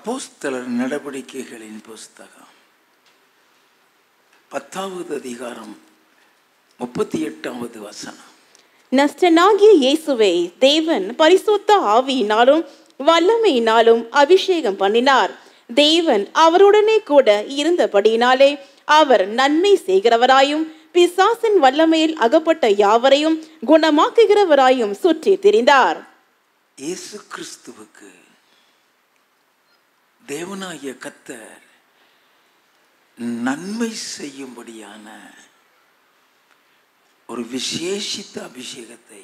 அப்போஸ்தலர் நடவடிக்கைகளின் புஸ்தகம் 10வது அதிகாரம் 38வது வசனம். நஸ்டனாகிய இயேசுவை தேவன் பரிசுத்த ஆவியினாலும் வல்லமையினாலும் அபிஷேகம் பண்ணினார். தேவன் அவருடனே கூட இருந்தபடியினாலே அவர் நன்மை செய்கிறவராயும் பிசாசின் வல்லமையில் அகப்பட்ட யாவரையும் குணமாக்குகிறவராயும் சுற்றி திரிந்தார். இயேசு கிறிஸ்துவுக்கு தேவனாகிய கர்த்தர் நன்மை செய்யும்படியான ஒரு விசேஷித்த அபிஷேகத்தை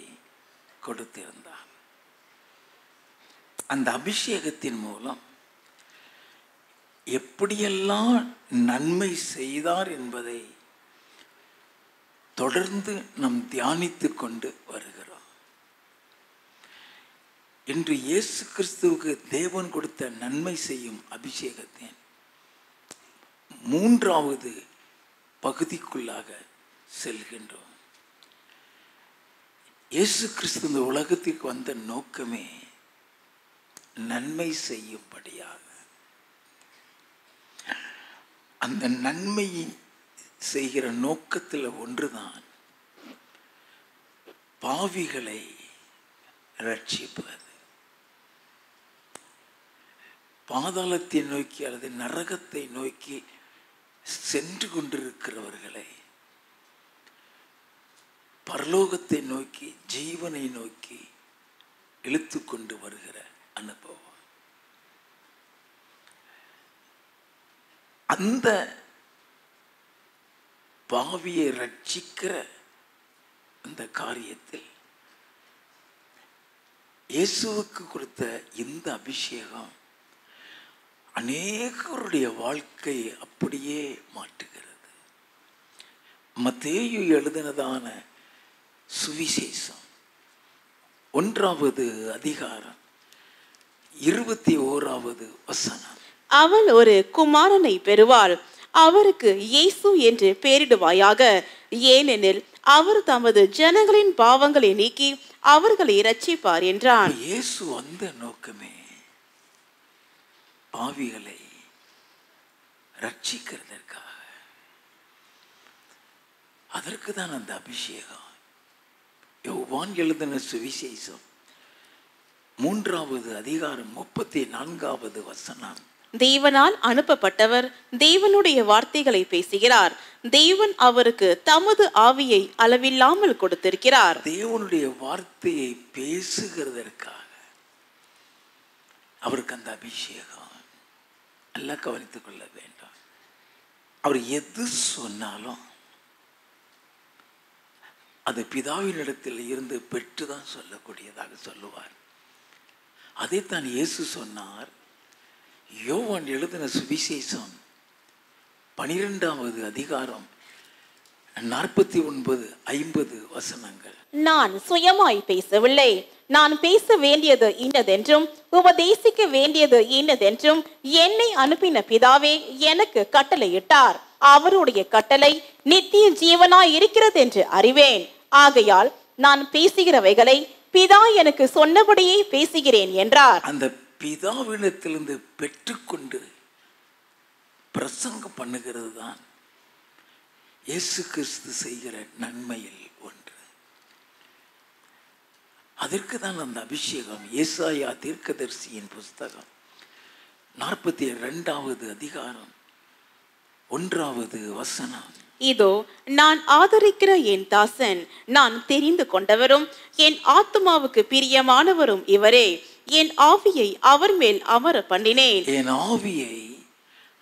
கொடுத்திருந்தார். அந்த அபிஷேகத்தின் மூலம் எப்படியெல்லாம் நன்மை செய்தார் என்பதை தொடர்ந்து நாம் தியானித்து கொண்டு வருகிறோம். இன்று இயேசு கிறிஸ்துவுக்கு தேவன் கொடுத்த நன்மை செய்யும் அபிஷேகத்தின் 3வது பகுதிக்குள்ளாக செல்கின்றோம். இயேசு கிறிஸ்து இந்த உலகத்திற்கு வந்த நோக்கமே நன்மை செய்யும்படியாக. அந்த நன்மை செய்கிற நோக்கத்தில் ஒன்றுதான் பாவிகளை ரட்சிப்பது. பாதாளத்தை நோக்கி அல்லது நரகத்தை நோக்கி சென்று கொண்டிருக்கிறவர்களை பரலோகத்தை நோக்கி ஜீவனை நோக்கி இழுத்து கொண்டு வருகிற அனுபவம். அந்த பாவியை ரட்சிக்கிற அந்த காரியத்தில் இயேசுவுக்கு கொடுத்த இந்த அபிஷேகம் அநேகருடைய வாழ்க்கையை அப்படியே மாற்றுகிறது. மத்தேயு எழுதினதான சுவிசேஷம் 1வது அதிகாரம் 21வது வசனம். அவள் ஒரு குமாரனை பெறுவாள், அவருக்கு இயேசு என்று பெயரிடுவாயாக, ஏனெனில் அவர் தமது ஜனங்களின் பாவங்களை நீக்கி அவர்களை இரட்சிப்பார் என்றான். இயேசு வந்த நோக்கமே பாவிகளை ரட்சிக்கிறதற்காக. அதற்கு தான் அந்த அபிஷேகம். யோவான் எழுதின சுவிசேஷம் 3வது அதிகாரம் 34வது வசனம். தேவனால் அனுப்பப்பட்டவர் தேவனுடைய வார்த்தைகளை பேசுகிறார். தேவன் அவருக்கு தமது ஆவியை அளவில்லாமல் கொடுத்திருக்கிறார். தேவனுடைய வார்த்தையை பேசுகிறதற்காக அவருக்கு அந்த அபிஷேகம். நல்லா கவனித்துக் கொள்ள வேண்டும். அவர் எது சொன்னாலும் அது பிதாவினிடத்தில் இருந்து பெற்றுதான் சொல்லக்கூடியதாக சொல்லுவார். அதைத்தான் இயேசு சொன்னார். யோவான் எழுதின சுவிசேஷம் 12வது அதிகாரம் 49-50 வசனங்கள். நான் சுயமாய் பேசவில்லை, நான் பேச வேண்டியது இன்னதென்றும் உபதேசிக்க வேண்டியது இன்னதென்றும் என்னை அனுப்பின பிதாவே எனக்கு கட்டளையிட்டார். அவருடைய கட்டளை நித்திய ஜீவனாய் இருக்கிறது என்று அறிவேன். ஆகையால் நான் பேசுகிறவைகளை பிதா எனக்கு சொன்னபடியே பேசுகிறேன் என்றார். அந்த பிதாவிடத்திலிருந்து பெற்றுக்கொண்டு பிரசங்கம் பண்ணுகிறது தான் இயேசு கிறிஸ்து செய்கிற நன்மையில் ஒன்று. அதற்கு தான் அந்த அபிஷேகம். ஏசாயா தீர்க்கதரிசியின் புஸ்தகம் 42வது அதிகாரம் 1வது வசனம். இதோ நான் ஆதரிக்கிற என் தாசன், நான் தெரிந்து கொண்டவரும் என் ஆத்துமாவுக்கு பிரியமானவரும் இவரே. என் ஆவியை அவர் மேல் அமர பண்ணினேன். என் ஆவியை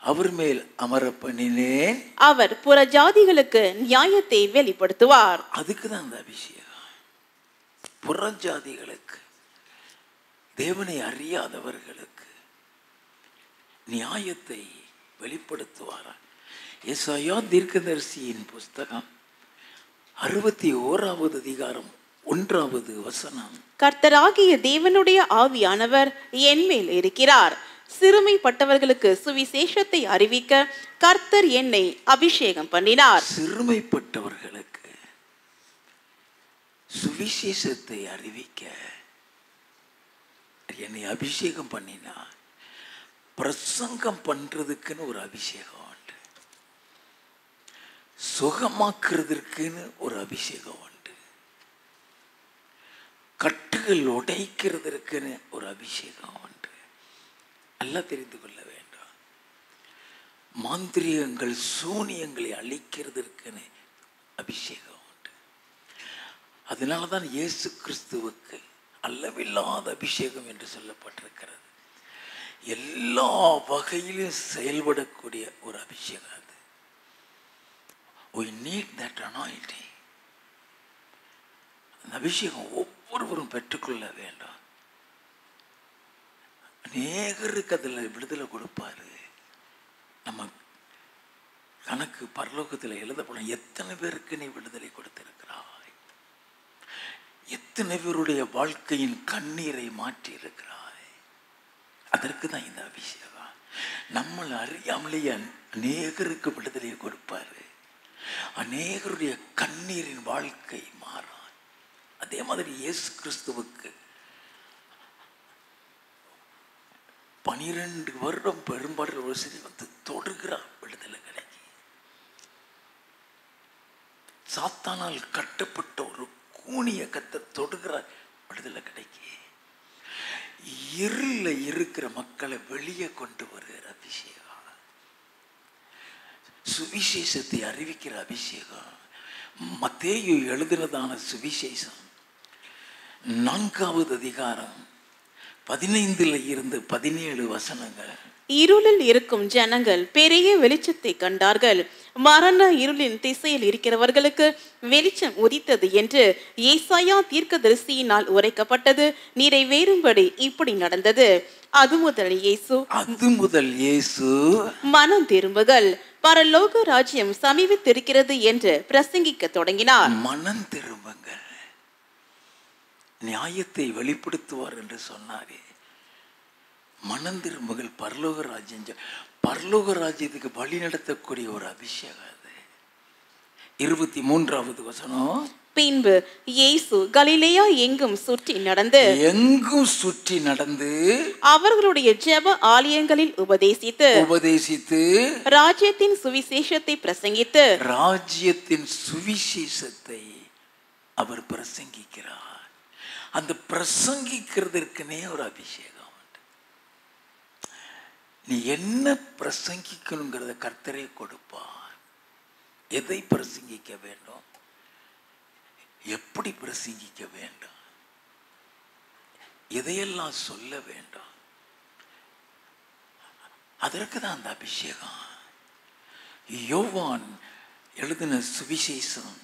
அவர் மேல் அமர பண்ணினேன். அவர் புறஜாதிகளுக்கு நியாயத்தை வெளிப்படுத்துவார். அதுக்கு தான் அந்த அபிஷேகம். புறஜாதிகளுக்கு, தேவனை அறியாதவர்களுக்கு நியாயத்தை வெளிப்படுத்துவாரா. ஏசாயா தீர்க்கதரிசியின் புஸ்தகம் 61வது அதிகாரம் 1வது வசனம். கர்த்தராகிய தேவனுடைய ஆவியானவர் என் மேல் இருக்கிறார். சிறுமைப்பட்டவர்களுக்கு சுவிசேஷத்தை அறிவிக்க கர்த்தர் என்னை அபிஷேகம் பண்ணினார். சிறுமைப்பட்டவர்களுக்கு சுவிசேஷத்தை அறிவிக்க என்னை அபிஷேகம் பண்ணினார். பிரசங்கம் பண்றதுக்குன்னு ஒரு அபிஷேகம் உண்டு, சுகமாக்குறதுக்குன்னு ஒரு அபிஷேகம் உண்டு, கட்டுகள் உடைக்கிறதுக்குன்னு ஒரு அபிஷேகம் உண்டு. எல்லாம் தெரிந்து கொள்ள வேண்டும். மாந்திரிகங்கள் சூனியங்களை அழிக்கிறதுக்குன்னு அபிஷேகம் உண்டு. அதனாலதான் இயேசு கிறிஸ்துவுக்கு அளவில்லாத அபிஷேகம் என்று சொல்லப்பட்டிருக்கிறது. எல்லா வகையிலும் செயல்படக்கூடிய ஒரு அபிஷேகம் அது. We need that anointing. அந்த அபிஷேகம் ஒவ்வொருவரும் பெற்றுக்கொள்ள வேண்டும். அநேகருக்கு அதில் விடுதலை கொடுப்பாரு. நம்ம கணக்கு பரலோகத்தில் எழுதப்படும். எத்தனை பேருக்கு நீ விடுதலை கொடுத்திருக்கிறாய், எத்தனை பேருடைய வாழ்க்கையின் கண்ணீரை மாற்றி இருக்கிறாய். அதற்கு தான் இந்த அபிஷேகம். நம்மளை அறியாமலேயே அநேகருக்கு விடுதலையை கொடுப்பாரு. அநேகருடைய கண்ணீரின் வாழ்க்கை மாறும். அதே மாதிரி இயேசு கிறிஸ்துவுக்கு 12 வருடம் பெரும்பாடு ஒரு சரி வந்து தொடுகிறார், விடுதலை கிடைக்கி. சாத்தானால் கட்டப்பட்ட ஒரு கூனிய கத்தை தொடுகிறார், விடுதலை கிடைக்கி. இருள இருக்கிற மக்களை வெளியே கொண்டு வருகிற அபிஷேகம், சுவிசேஷத்தை அறிவிக்கிற அபிஷேகம். மத்தேயு எழுதினதான சுவிசேஷம் 4வது அதிகாரம் 15 இருந்து 17 வசனங்கள். இருளில் இருக்கும் ஜனங்கள் பெரிய வெளிச்சத்தை கண்டார்கள். மரண இருளின் திசையில் இருக்கிறவர்களுக்கு வெளிச்சம் உதித்தது என்று ஏசாயா தீர்க்கதரிசியினால் உரைக்கப்பட்டது நிறைவேறும்படி இப்படி நடந்தது. அது முதல் இயேசு மனம் திரும்புகள், பரலோக ராஜ்யம் சமீபித்திருக்கிறது என்று பிரசங்கிக்க தொடங்கினார். மனம் திரும்புங்கள், நியாயத்தை வெளிப்படுத்துவார் என்று சொன்னாரே. மனம் திரும்புகள், பரலோக ராஜ்யம். பரலோக ராஜ்யத்துக்கு வழி நடத்தக்கூடிய ஒரு அபிஷேகம் அது. 23வது வசனம். பின்பு இயேசு கலிலேயா எங்கும் சுற்றி நடந்து அவர்களுடைய ஜெப ஆலயங்களில் உபதேசித்து ராஜ்யத்தின் சுவிசேஷத்தை பிரசங்கித்து ராஜ்யத்தின் சுவிசேஷத்தை அவர் பிரசங்கிக்கிறார். அந்த பிரசங்கிக்கிறதுக்குனே ஒரு அபிஷேகம். நீ என்ன பிரசங்கிக்கணுங்கிறத கர்த்தரே கொடுப்பார். எதை பிரசங்கிக்க வேண்டும், எப்படி பிரசங்கிக்க வேண்டும், எதையெல்லாம் சொல்ல வேண்டும், அதற்கு தான் அந்த அபிஷேகம். யோவான் எழுதின சுவிசேஷம்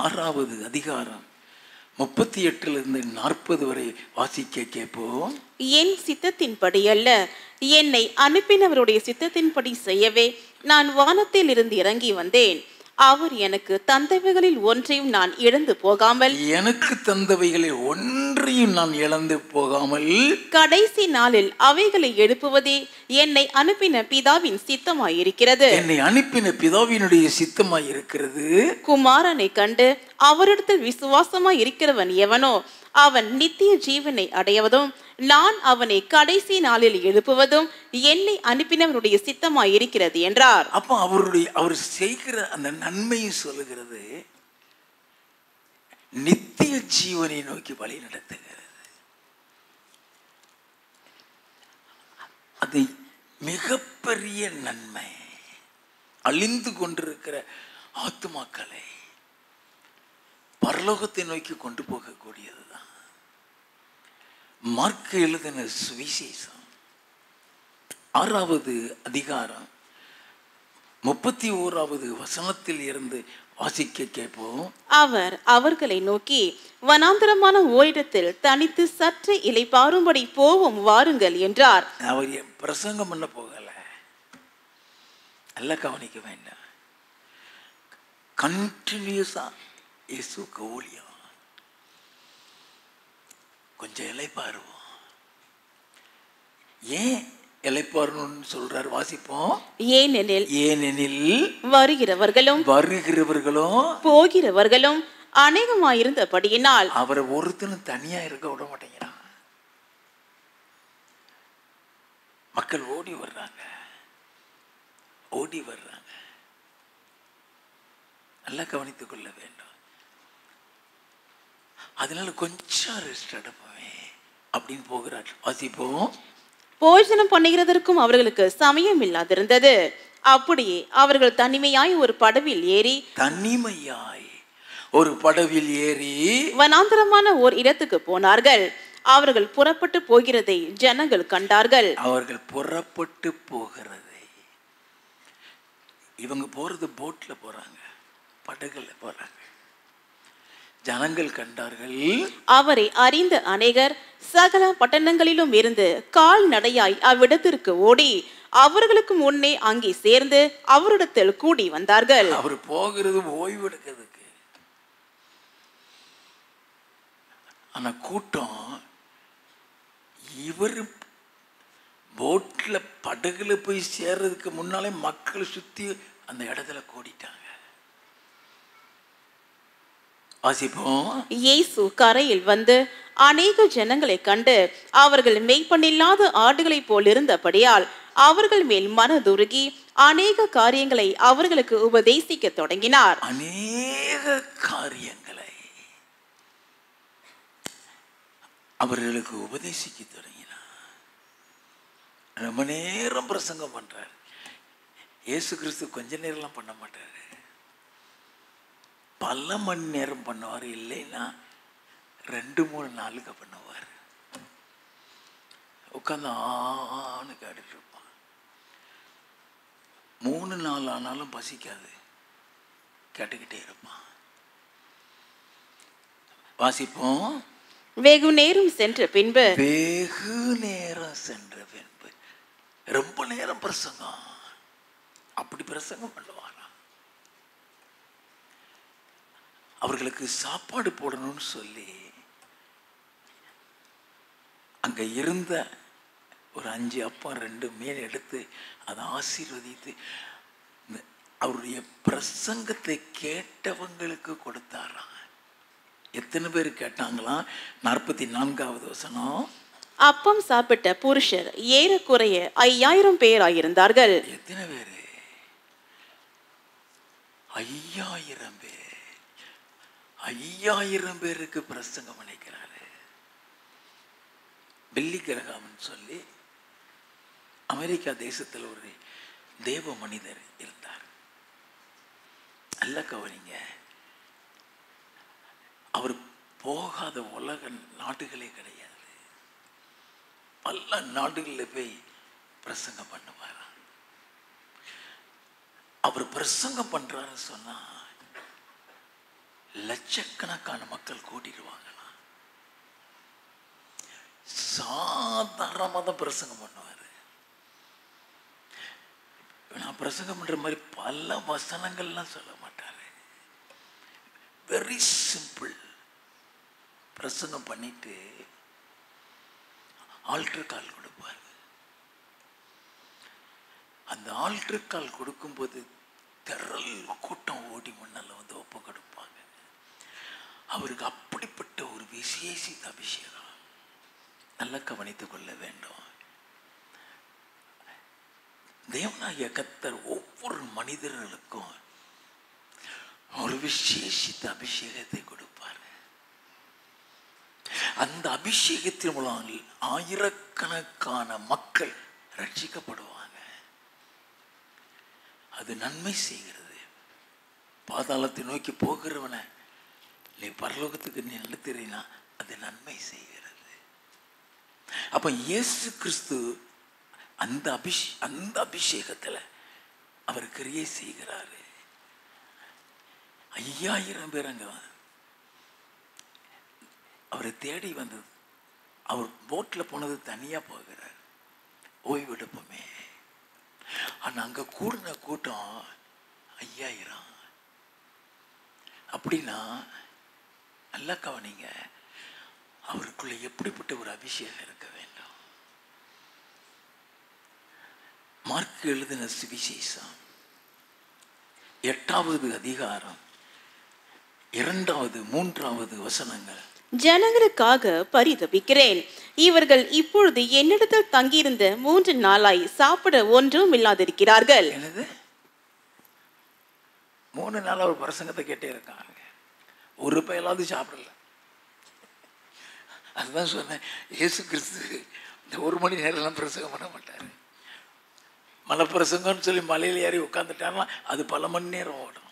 6வது அதிகாரம் 38 40 வரை வாசிக்க கேட்போம். என் சித்தத்தின்படி அல்ல, என்னை அனுப்பினவருடைய சித்தத்தின்படி செய்யவே நான் வானத்தில் இருந்து இறங்கி வந்தேன். அவர் எனக்கு தந்தவைகளில் ஒன்றையும் நான் இழந்து போகாமல் கடைசி நாளில் அவைகளை எழுப்புவதே என்னை அனுப்பின பிதாவின் சித்தமாயிருக்கிறது. என்னை அனுப்பின பிதாவினுடைய சித்தமாயிருக்கிறது. குமாரனை கண்டு அவரிடத்தில் விசுவாசமாய் இருக்கிறவன் எவனோ அவன் நித்திய ஜீவனை அடைவதும் நான் அவனை கடைசி நாளில் எழுப்புவதும் என்னை அனுப்பினவருடைய சித்தமாய் இருக்கிறது என்றார். அப்ப அவர் செய்கிற அந்த நன்மையை சொல்லுகிறது, நித்திய ஜீவனை நோக்கி வழி நடத்துகிறது. அது மிகப்பெரிய நன்மை. அழிந்து கொண்டிருக்கிற ஆத்துமாக்களை பரலோகத்தை நோக்கி கொண்டு போகக்கூடியதுதான். மார்க் எழுதின சுவிசேஷம் 6வது அதிகாரம் 31வது வசனத்தில் இருந்து வாசிக்க கேட்போம். அவர் அவர்களை நோக்கி, வனாந்தரமான ஓரிடத்தில் தனித்து சற்று இளைப்பாறும்படி போவோம் வாருங்கள் என்றார். அவர் பிரசங்கம் பண்ண போகல, நல்லா கவனிக்க வேண்டாம். கண்டினியூஸா இயேசுக்கு ஊழியம். கொஞ்சம் இளைப்பாறுவோம். ஏன் இளைப்பாறணும்னு சொல்றாரு, வாசிப்போம். ஏனெனில் வருகிறவர்களும் போகிறவர்களும் அநேகமாயிருந்தபடியினால் அவரை ஒருத்தனும் தனியா இருக்க விட மாட்டேங்கிறான். மக்கள் ஓடி வர்றாங்க. நல்லா கவனித்துக் கொள்ள வேண்டும். அதனால கொஞ்சம் ரெஸ்ட் எடுப்போமே அப்படின்னு போகிறார். வாசிப்போம். போஜனம் பண்ணுகிறதற்கும் அவர்களுக்கு சமயம் இல்லாதிருந்தது. அப்படியே அவர்கள் தனிமையாய் ஒரு படவில் ஏறி வனாந்தரமான ஓர் இடத்துக்கு போனார்கள். அவர்கள் புறப்பட்டு போகிறதை ஜனங்கள் கண்டார்கள். இவங்க போறது போட்ல போறாங்க, படகுல போறாங்க. ஜனங்கள் கண்டார்கள். அவரை அறிந்த அநேகர் சகல பட்டணங்களிலும் இருந்து கால்நடையாய் அவ்விடத்திற்கு ஓடி அவர்களுக்கு முன்னே அங்கே சேர்ந்து அவரிடத்தில் கூடி வந்தார்கள். அவர் போகிறது ஓய்வு எடுக்கிறதுக்கு. ஆனா கூட்டம் இவர் போட்ல படகுல போய் சேர்றதுக்கு முன்னாலே மக்கள் சுத்தி அந்த இடத்துல கூடிட்டாங்க. வாசிப்போம். இயேசு கரையில் வந்து அநேக ஜனங்களை கண்டு அவர்கள் மேய்ப்பனில்லாத ஆடுகளைப் போல் இருந்தபடியால் அவர்கள் மேல் மனதுருகி அநேக காரியங்களை அவர்களுக்கு உபதேசிக்க தொடங்கினார். அநேக காரியங்களை அவர்களுக்கு உபதேசிக்க தொடங்கினார். ரொம்ப நேரம் பிரசங்கம் பண்றார். இயேசு கிறிஸ்து கொஞ்ச நேரம்லாம் பண்ண மாட்டாரு, பல மணி நேரம் பண்ணுவார். இல்லைன்னா 2-3 நாளுக்கு பண்ணுவார். உட்காந்து ஆன்னு கேட்டுட்டு இருப்பான். 3 நாள் ஆனாலும் பசிக்காது, கேட்டுக்கிட்டே இருப்பான். வாசிப்போம். வெகு நேரம் சென்ற பின்பு ரொம்ப நேரம் பிரசங்கம், அப்படி பிரசங்கம் பண்ணுவாராம். அவர்களுக்கு சாப்பாடு போடணும்னு சொல்லி அங்க இருந்த ஒரு 5 அப்பம் 2 மீன் எடுத்து அதை ஆசீர்வதித்து அவருடைய பிரசங்கத்தை கேட்டவங்களுக்கு கொடுத்தாராம். எத்தனை பேர் கேட்டாங்களாம்? 44வது வசனம். அப்பம் சாப்பிட்ட புருஷர் ஏறக்குறைய 5000 பேராயிருந்தார்கள். எத்தனை பேரு? 5000 பேர். 5000 பேருக்கு பிரசங்கம் பண்ணிக்கிறாரு. பில்லி கிரஹாம் சொல்லி அமெரிக்கா தேசத்தில் ஒரு தேவ மனிதர் இருந்தார். நல்ல கவனிங்க. அவர் போகாத உலக நாடுகளே கிடையாது. பல நாடுகளில் போய் பிரசங்கம் பண்ணுவார். அவர் பிரசங்கம் பண்றாருன்னு சொன்னா லட்சக்கணக்கான மக்கள் கூட்டிடுவாங்களாம். சாதாரணமாக தான் பிரசங்கம் பண்ணுவார். நான் பிரசங்கம் பண்ற மாதிரி பல வசனங்கள்லாம் சொல்ல மாட்டாரு. Very simple. பிரசங்கம் பண்ணிட்டு ஆல்டர் கால் கொடுப்பார். அந்த ஆல்டர் கால் கொடுக்கும்போது திரள் கூட்டம் ஓடி முன்னால வந்து ஒப்பு கொடுப்பாங்க. அவருக்கு அப்படிப்பட்ட ஒரு விசேஷித்த அபிஷேகம். நல்லா கவனித்துக் கொள்ள வேண்டும். தேவனாகிய கர்த்தர் ஒவ்வொரு மனிதர்களுக்கும் ஒரு விசேஷித்த அபிஷேகத்தை கொடுப்பார். அந்த அபிஷேகத்தின் மூலம் ஆயிரக்கணக்கான மக்கள் ரட்சிக்கப்படுவாங்க. அது நன்மை செய்கிறது. பாதாளத்தை நோக்கி போகிறவனை நீ பரலோகத்துக்கு நீ நடத்துறீனா அது நன்மை செய்கிறது. அப்ப இயேசு கிறிஸ்து அந்த அபிஷேகத்துல அவர் கிரியை செய்கிறாரு. 5000 பேர் அங்க அவரை தேடி வந்தது. அவர் போட்ல போனது தனியா போகிறார், ஓய்வெடுப்போமே. ஆனா அங்க கூடின கூட்டம் 5000. அப்படின்னா நல்லா கவனிங்க, அவருக்குள்ள எப்படிப்பட்ட ஒரு அபிஷேகம் இருக்க வேண்டும். மார்க் எழுதின சுவிசேஷம் 8வது அதிகாரம் 2, 3 வசனங்கள். ஜனங்களுக்காக பரிதபிக்கிறேன். இவர்கள் இப்பொழுது என்னிடத்தில் தங்கியிருந்த 3 நாளாய் சாப்பிட ஒன்றும் இல்லாதிருக்கிறார்கள். என்னது 3 நாளா ஒரு பிரசங்கத்தை கேட்டே இருக்காங்க, ஒரு பயலாவது சாப்பிடல. அதுதான் சொன்னேன், இயேசு கிறிஸ்து இந்த 1 மணி நேரம்லாம் பிரசங்கம் பண்ண மாட்டார். மலை பிரசங்கம்னு சொல்லி மலையில் ஏறி உட்காந்துட்டாருன்னா அது பல மணி நேரம் ஓடும்.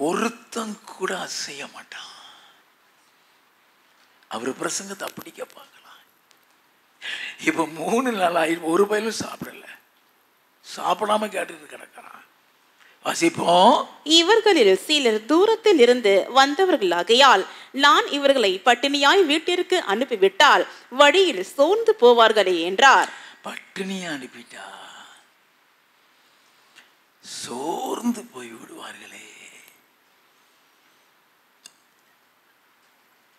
ஒருத்தன் கூட அசைய மாட்டான். அவர் பிரசங்கத்தை அப்படி பார்க்கலாம். இப்ப 3 நாளாகி ஒரு பயிலும் சாப்பிடல, சாப்பிடாம கேட்டுட்டு கிடக்கிறான். வாசிப்போம். இவர்களில் சிலர் தூரத்தில் இருந்து வந்தவர்களாகையால் நான் இவர்களை பட்டினியாய் வீட்டிற்கு அனுப்பிவிட்டால் வழியில் சோர்ந்து போவார்களே என்றார். பட்டினியை அனுப்பிட்டா சோர்ந்து போய் விடுவார்களே.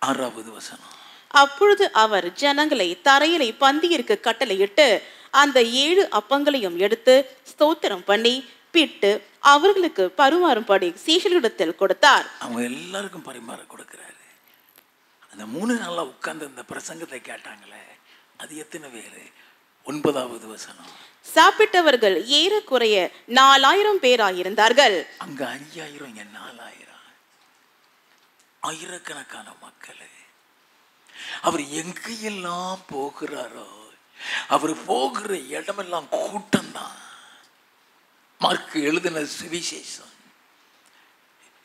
6வது வசனம். அப்பொழுது அவர் ஜனங்களை தரையிலே பந்தியிற்கு கட்டளையிட்டு அந்த 7 அப்பங்களையும் எடுத்து ஸ்தோத்திரம் பண்ணி பிட்டு அவர்களுக்கு பரிமாறும்படி சீஷர்களிடத்தில் கொடுத்தார். அவங்க எல்லாருக்கும் பரிமாற கொடுக்கிறாரு. அந்த 3 நாளா உட்கார்ந்து இந்த பிரசங்கத்தை கேட்டாங்களே, அது எத்தனை பேரு? 9வது வசனம். சாப்பிட்டவர்கள் ஏறக்குறைய 4000 பேராயிருந்தார்கள். அங்க 5000, இங்க 4000, ஆயிரக்கணக்கான மக்கள். அவர் எங்கெல்லாம் போகிறாரோ அவர் போகிற இடமெல்லாம் கூட்டம் தான். மார்க் எழுதின சுவிசேஷம்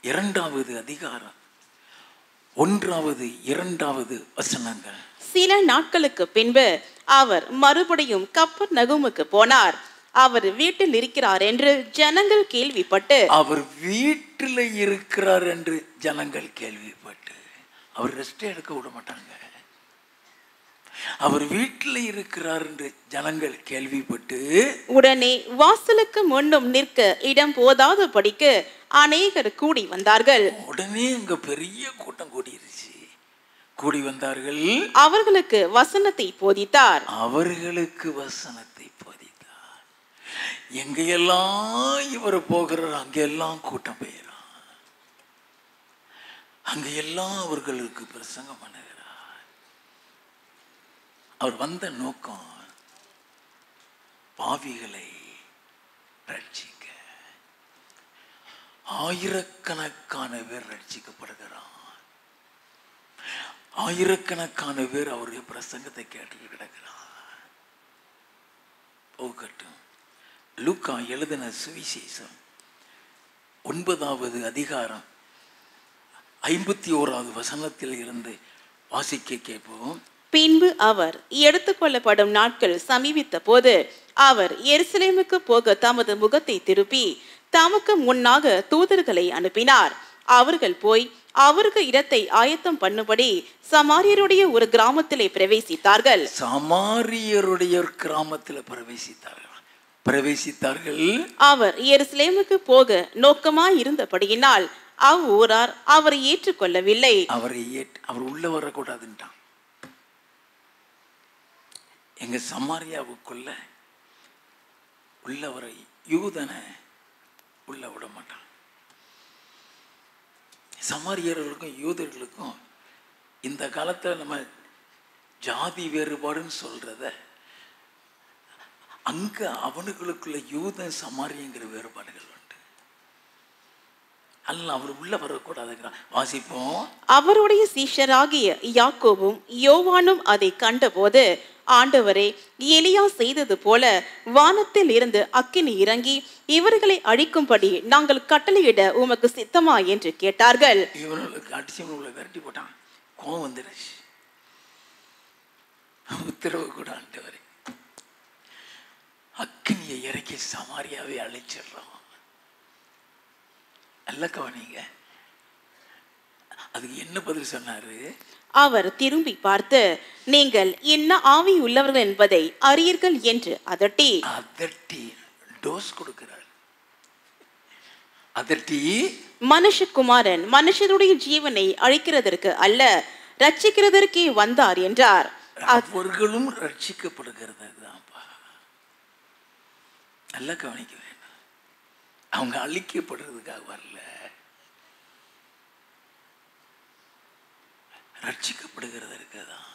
2வது அதிகாரம் 1வது 2வது வசனங்கள். சில நாட்களுக்கு பின்பு அவர் மறுபடியும் கப்பர்நகூமுக்கு போனார். அவர் வீட்டில் இருக்கிறார் என்று ஜனங்கள் கேள்விப்பட்டு அவர் வீட்டில் இருக்கிறார் என்று ஜனங்கள் கேள்விப்பட்டு, அவர் ரெஸ்ட் எடுக்க விட மாட்டாங்க. அவர் வீட்டில் இருக்கிறார் என்று ஜனங்கள் கேள்விப்பட்டு உடனே வாசலுக்கு முன்னும் நிற்க இடம் போதாத படிக்கு அநேகர் கூடி வந்தார்கள். உடனே அங்க பெரிய கூட்டம் கூடிருச்சு. கூடி வந்தார்கள். அவர்களுக்கு வசனத்தை போதித்தார். அவர்களுக்கு வசனத்தை போதித்தார். எங்கெல்லாம் இவர் போகிறார் அங்கெல்லாம் கூட்டம் பெயரான். அங்கெல்லாம் அவர்களுக்கு பிரசங்கம் பண்ணுகிறார். அவர் வந்த நோக்கம் பாவிகளை ரட்சிக்க. ஆயிரக்கணக்கான பேர் ரட்சிக்கப்படுகிறான். ஆயிரக்கணக்கான பேர் அவருடைய பிரசங்கத்தை கேட்டு கிடக்கிறார். போகட்டும். லூக்கா எழுதின சுவிசேஷம் 9வது அதிகாரம் 51வது வசனத்தில் இருந்து வாசிக்க கேட்போம். பின்பு அவர் எடுத்துக்கொள்ளப்படும் நாட்கள் சமீபித்த போது அவர் எருசலேமுக்கு போக தமது முகத்தை திருப்பி தமக்கு முன்னாக தூதர்களை அனுப்பினார். அவர்கள் போய் அவருக்கு இடத்தை ஆயத்தம் பண்ணும்படி சமாரியருடைய ஒரு கிராமத்திலே பிரவேசித்தார்கள். சமாரியருடைய கிராமத்தில் பிரவேசித்தார்கள். அவர் எருசலேமுக்கு போக நோக்கமாய் இருந்தபடியினால் அவ்வூரார் அவரை ஏற்றுக்கொள்ளவில்லை. அவர் உள்ள வரக்கூடாதுன்றான். எங்க சமாரியாவுக்குள்ள உள்ளவரை யூதனை உள்ள விட மாட்டான். சமாரியர்களுக்கும் யூதர்களுக்கும் இந்த காலத்துல நம்ம ஜாதி வேறுபாடுன்னு சொல்றத, அங்க அவனுங்களுக்குள்ள யூதன் சமாரியங்கிற வேறுபாடுகள் உண்டு. அல்ல, அவர் உள்ள வரக்கூடாதுங்கிறான். வாசிப்போம். அவருடைய சீஷராகிய யாக்கோபும் யோவானும் அதை கண்டபோது, ஆண்டவரே, எலியா செய்தது போல வானத்தில் இருந்து அக்கினி இறங்கி இவர்களை அழிக்கும்படி நாங்கள் கட்டளையிட உமக்கு சித்தமா என்று கேட்டார்கள். இவனுக்கு அடிச்சு விரட்டி போட்டான். கோவம் வந்துடுச்சு. உத்தரவு கூட, ஆண்டவரே, அக்கினியை இறக்கி சமாரியாவை அழிச்சிடுறோம். நல்ல கவனிங்க. அதுக்கு என்ன பதில் சொன்னாரு? அவர் திரும்பி பார்த்து, நீங்கள் என்ன ஆவி உள்ளவர்கள் என்பதை அறியீர்கள் என்று அதட்டி டோஸ் கொடுக்கிறார். அதட்டி, மனுஷகுமாரன் மனுஷருடைய ஜீவனை அழிக்கிறதற்கு அல்ல, ரட்சிக்கிறதற்கே வந்தார் என்றார். அவர்களும் ரட்சிக்கப்படுகிறது தான்ப்பா. நல்லா கவனிக்க வேண்டும். அவங்க அழிக்கப்படுறதுக்காக வரல. ரட்சிக்கப்படுகிறதற்கு தான்.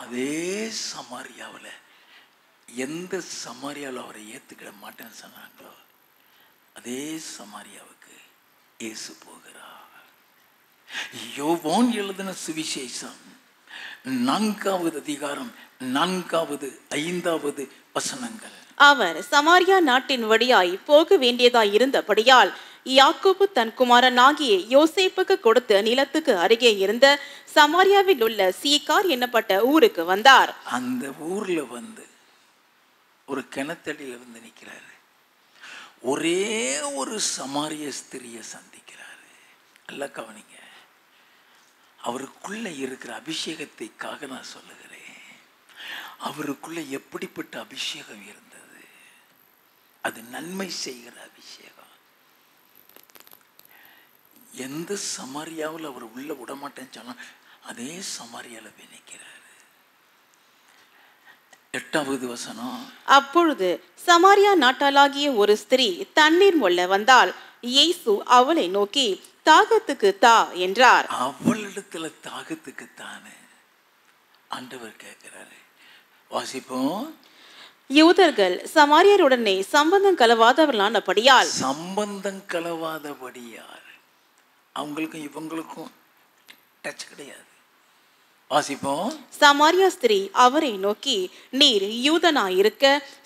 அதே சமாரியாவில் எந்த சமாரியாவில் அவரை ஏற்றுக்கிட மாட்டேன்னு சொன்னாங்களோ அதே சமாரியாவுக்கு இயேசு போகிறார். யோவான் எழுதின சுவிசேஷம் 4வது அதிகாரம் 4வது 5வது வசனங்கள். அவர் சமாரியா நாட்டின் வழியாய் போக வேண்டியதாய் இருந்தபடியால் யாக்கோபு தன் குமாரனாகிய யோசேப்புக்கு கொடுத்த நிலத்துக்கு அருகே இருந்த சமாரியாவில் உள்ள சீகார் என்னப்பட்ட ஊருக்கு வந்தார். அந்த ஊர்ல வந்து ஒரு கிணத்தடியில் இருந்து நிற்கிறாரு. ஒரே ஒரு சமாரிய ஸ்திரியை சந்திக்கிறாரு. நல்லா கவனிங்க. அவருக்குள்ள இருக்கிற அபிஷேகத்தைக்காக நான் சொல்லுகிறேன். அவருக்குள்ள எப்படிப்பட்ட அபிஷேகம் இருந்தது? அது நன்மை செய்கிற அபிஷேகம். எந்த சமாரியாவில் அவர் உள்ள விடமாட்டேன்னு சொன்னா அதே சமாரியாவில் போய் நிற்கிறாரு. 8வது வசனம். அப்பொழுது சமாரியா நாட்டாளாகிய ஒரு ஸ்திரீ தண்ணீர் மொள்ள வந்தால் இயேசு அவளை நோக்கி தாகத்துக்கு தா என்றார். அவளிடத்துல தாகத்துக்கு தானே ஆண்டவர் கேட்கிறாரு. வாசிப்போம். யூதர்கள் சமாரியருடனே சம்பந்தம் கலவாதவர்களானபடியால் அவங்களுக்கும் இவங்களுக்கும் டச் கிடையாது. வாசிப்போம். சமாரியா ஸ்திரீ அவரை நோக்கி நீர் யூதனாயிருக்க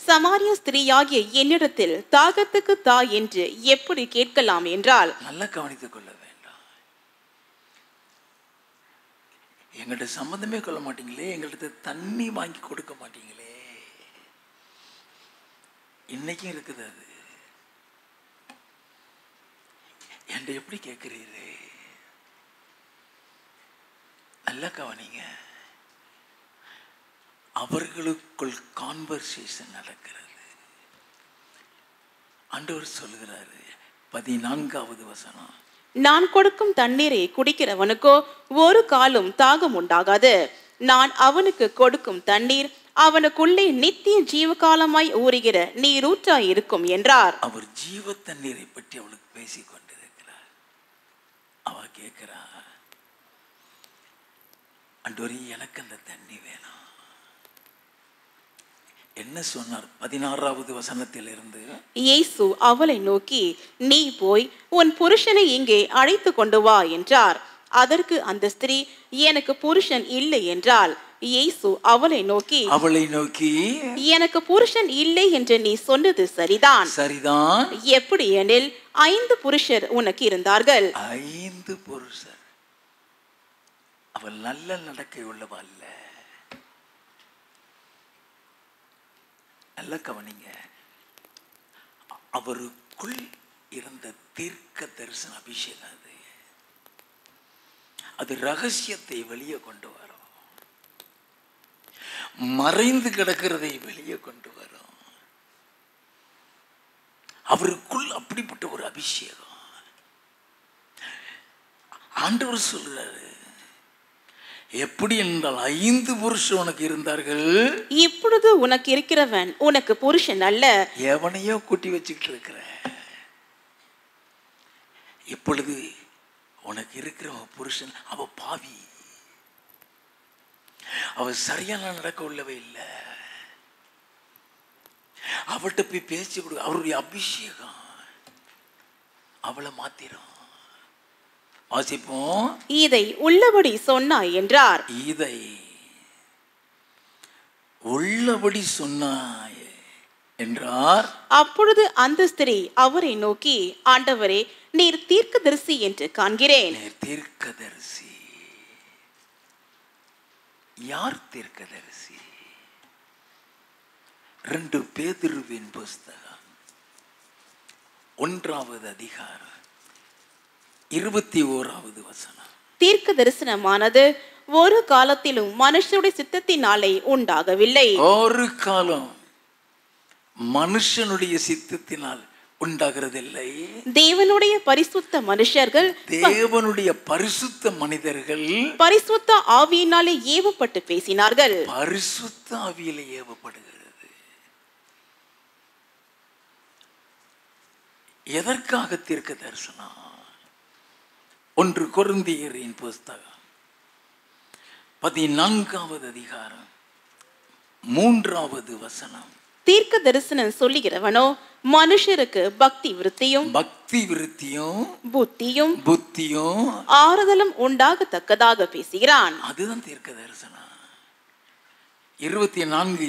சமாரியா ஸ்திரீயாகிய என்னிடத்தில் தாகத்துக்கு தா என்று எப்படி கேட்கலாம் என்றால். நல்லா கவனித்துக் கொள்ள வேண்டாம். எங்கள்கிட்ட சம்பந்தமே கொள்ள மாட்டீங்களே, எங்கள்கிட்ட தண்ணி வாங்கி கொடுக்க மாட்டீங்களே. இன்னைக்கும் இருக்குது அது. என்கிட்ட எப்படி கேட்கிறீரு? நல்லா கவனிங்க. அவர்களுக்குள் கான்வர்சேஷன் நடக்கிறது. ஆண்டவர் சொல்லுகிறாரு 14வது வசனம். நான் கொடுக்கும் தண்ணீரை குடிக்கிறவனுக்கோ ஒரு காலும் தாகம் உண்டாகாது. நான் அவனுக்கு கொடுக்கும் தண்ணீர் அவனுக்குள்ளே நித்திய ஜீவகாலமாய் ஊறுகிற நீரூற்றாய் இருக்கும் என்றார். அவர் ஜீவ தண்ணீரை பற்றி அவளுக்கு பேசிக் கொண்டிருக்கிறார். அவ கேட்கிறா, ஆண்டவரே எனக்கு அந்த தண்ணி வேணும். என்ன சொன்னார்? 16வது வசனத்தில் இருந்து இயேசு அவளை நோக்கி நீ போய் உன் புருஷனை இங்கே அழைத்து கொண்டு வா என்றார். அதற்கு அந்த ஸ்திரீ எனக்கு புருஷன் இல்லை என்றாள். இயேசு அவளை நோக்கி எனக்கு புருஷன் இல்லை என்று நீ சொன்னது சரிதான். எப்படி எனில் 5 புருஷர் உனக்கு இருந்தார்கள். 5 புருஷர். அவள் நல்ல நடக்கை உள்ளவா அல்ல. நல்ல கவனிங்க. அவருக்குள் இருந்த தீர்க்க தரிசன அபிஷேகம் அது ரகசியத்தை வெளியே கொண்டு வரும். மறைந்து கிடக்கிறதை வெளியே கொண்டு வரும். அவருக்குள் அப்படிப்பட்ட ஒரு அபிஷேகம். ஆண்டவர் சொல்றாரு, எப்படி என்றால் 5 புருஷன் உனக்கு இருந்தார்கள், இப்பொழுது உனக்கு இருக்கிறவன் உனக்கு புருஷன் அல்ல. எவனையோ கூட்டி வச்சுக்கிட்டு இருக்கிற. இப்பொழுது உனக்கு இருக்கிற புருஷன் அவ பாவி, அவ சரியான நடக்க உள்ளவே இல்லை. அவள்கிட்ட போய் பேசி கொடு. அவருடைய அபிஷேகம் அவளை மாத்திரும். வாசிப்போம். இதை உள்ளபடி சொன்னாய் என்றார். இதை உள்ளபடி சொன்னாய் என்றார். அப்பொழுது அந்த ஸ்திரீ அவரை நோக்கி ஆண்டவரே நீர் தீர்க்கதரிசி என்று காண்கிறேன். தீர்க்கதரிசி? யார் தீர்க்கதரிசி? 2 பேதுருவின் புஸ்தகம் 1வது அதிகாரம் 21வது வசனம். தீர்க்க தரிசனமானது ஒரு காலத்திலும் மனுஷனுடைய சித்தத்தினாலே உண்டாகவில்லை. ஒரு காலம் மனுஷனுடைய சித்தத்தினால் உண்டாகிறதில்லை. தேவனுடைய பரிசுத்த மனுஷர்கள், தேவனுடைய பரிசுத்த மனிதர்கள் பரிசுத்த ஆவியினாலே ஏவப்பட்டு பேசினார்கள். பரிசுத்த ஆவியிலே ஏவப்படுகிறது. எதற்காக தீர்க்க தரிசனம்? 1 கொரிந்தியரின் புஸ்தகம் 14வது அதிகாரம் 3வது வசனம். தீர்க்க தரிசனம் சொல்லுகிறவனோ மனுஷருக்கு பக்தி விருத்தியும் புத்தியும் ஆறுதலும் உண்டாகத்தக்கதாக பேசுகிறான். அதுதான் தீர்க்க தரிசனம். 24,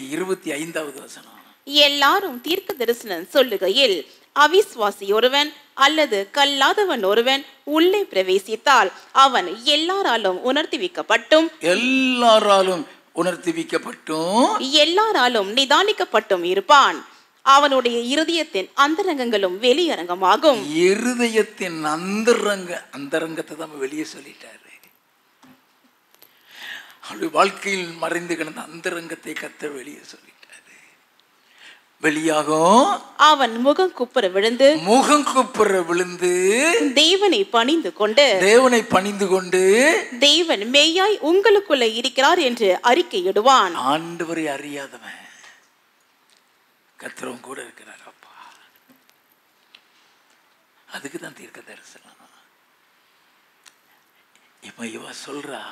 25வது வசனம். எல்லாரும் தீர்க்க தரிசனம் சொல்லுகையில் அவிஸ்வாசி ஒருவன் அல்லது கல்லாதவன் ஒருவன் உள்ளே பிரவேசித்தால் அவன் எல்லாராலும் எல்லாராலும் நிதானிக்கப்பட்டும் இருப்பான். அவனுடைய இருதயத்தின் அந்தரங்கங்களும் வெளியரங்கமாகும். இருதயத்தின் அந்தரங்கத்தை தான் வெளியே சொல்லிட்டாரு. அவருடைய வாழ்க்கையில் மறைந்து கிடந்த அந்தரங்கத்தை கர்த்தர் வெளியே சொல்லிட்டாரு. வெளியாகும். அவன் முகம் குப்புற விழுந்து தேவனை பணிந்து கொண்டு தேவன் மெய்யாய் உங்களுக்குள்ள இருக்கிறார் என்று அறிக்கையிடுவான். ஆண்டவரை அறியாதவன் கர்த்தரும் கூட இருக்கிறார் அப்பா. அதுக்கு தான் தீர்க்க தரிசனம். இப்ப இவ சொல்றா,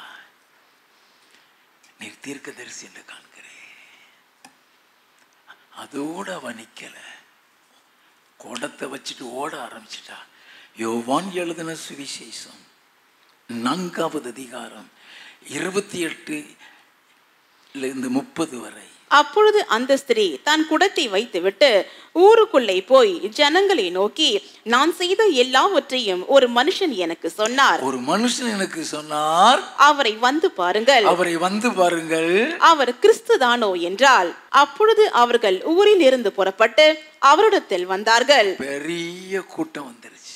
நீ தீர்க்க தரிசி என்று காண்கிறேன். அதோட அவ நிக்கல, குடத்தை வச்சுட்டு ஓட ஆரம்பிச்சிட்டா. யோவான் எழுதின சுவிசேஷம் 4வது அதிகாரம் 28 30 வரை. அப்பொழுது அந்த ஸ்திரீ தன் குடத்தை வைத்துவிட்டு ஊருக்குள்ளே போய் ஜனங்களை நோக்கி, நான் செய்த எல்லாவற்றையும் ஒரு மனுஷன் எனக்கு சொன்னார், அவரை வந்து பாருங்கள், அவர் கிறிஸ்துதானோ என்றால். அப்பொழுது அவர்கள் ஊரில் இருந்து புறப்பட்டு அவரிடத்தில் வந்தார்கள். பெரிய கூட்டம் வந்துருச்சு.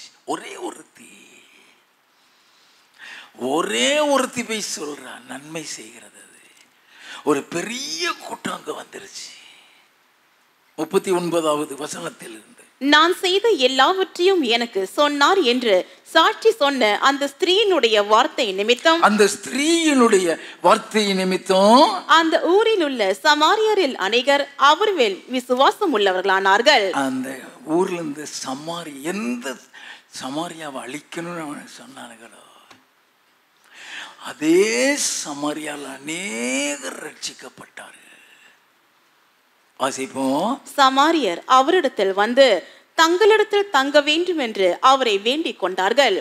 ஒரே ஒருத்தி போய் சொல்றா, நன்மை செய்கிறது. ஒரு பெரிய கூட்டம் அங்க வந்துருச்சு. 39வது வசனத்திலிருந்து, நான் செய்த எல்லாவற்றையும் எனக்கு சொன்னார் என்று சாட்சி சொன்ன அந்த ஸ்திரீயினுடைய வார்த்தை நிமித்தம் அந்த ஊரில் உள்ள சமாரியரில் அநேகர் அவர் மேல் விசுவாசம் உள்ளவர்களானார்கள். அந்த ஊர்ல இருந்து எந்த சமாரியாவை அழிக்கணும்னு சொன்னார்களோ அதே சமாரியால் அநேகர் ரட்சிக்கப்பட்டார்கள். வாசிப்போம். சமாரியர் அவரிடத்தில் வந்து தங்களிடத்தில் தங்க வேண்டும் என்று அவரை வேண்டிக் கொண்டார்கள்.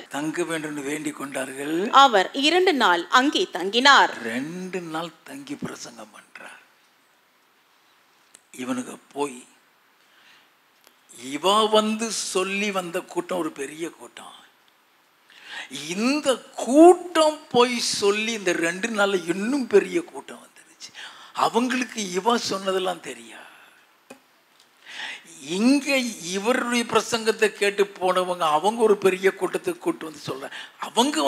அவர் 2 நாள் அங்கே தங்கினார். 2 நாள் தங்கி பிரசங்கம் பண்றார். இவனுக்கு போய் இவ வந்து சொல்லி வந்த கூட்டம் ஒரு பெரிய கூட்டம். இந்த கூட்டம் போய் சொல்லி இந்த 2 நாள்ல இன்னும் பெரிய கூட்டம் வந்துருச்சு. அவங்களுக்கு இவ சொன்னதெல்லாம் தெரியா. இங்க இவருடைய பிரசங்கத்தை கேட்டு போனவங்க அவங்க ஒரு பெரிய கூட்டத்தை கூட்டு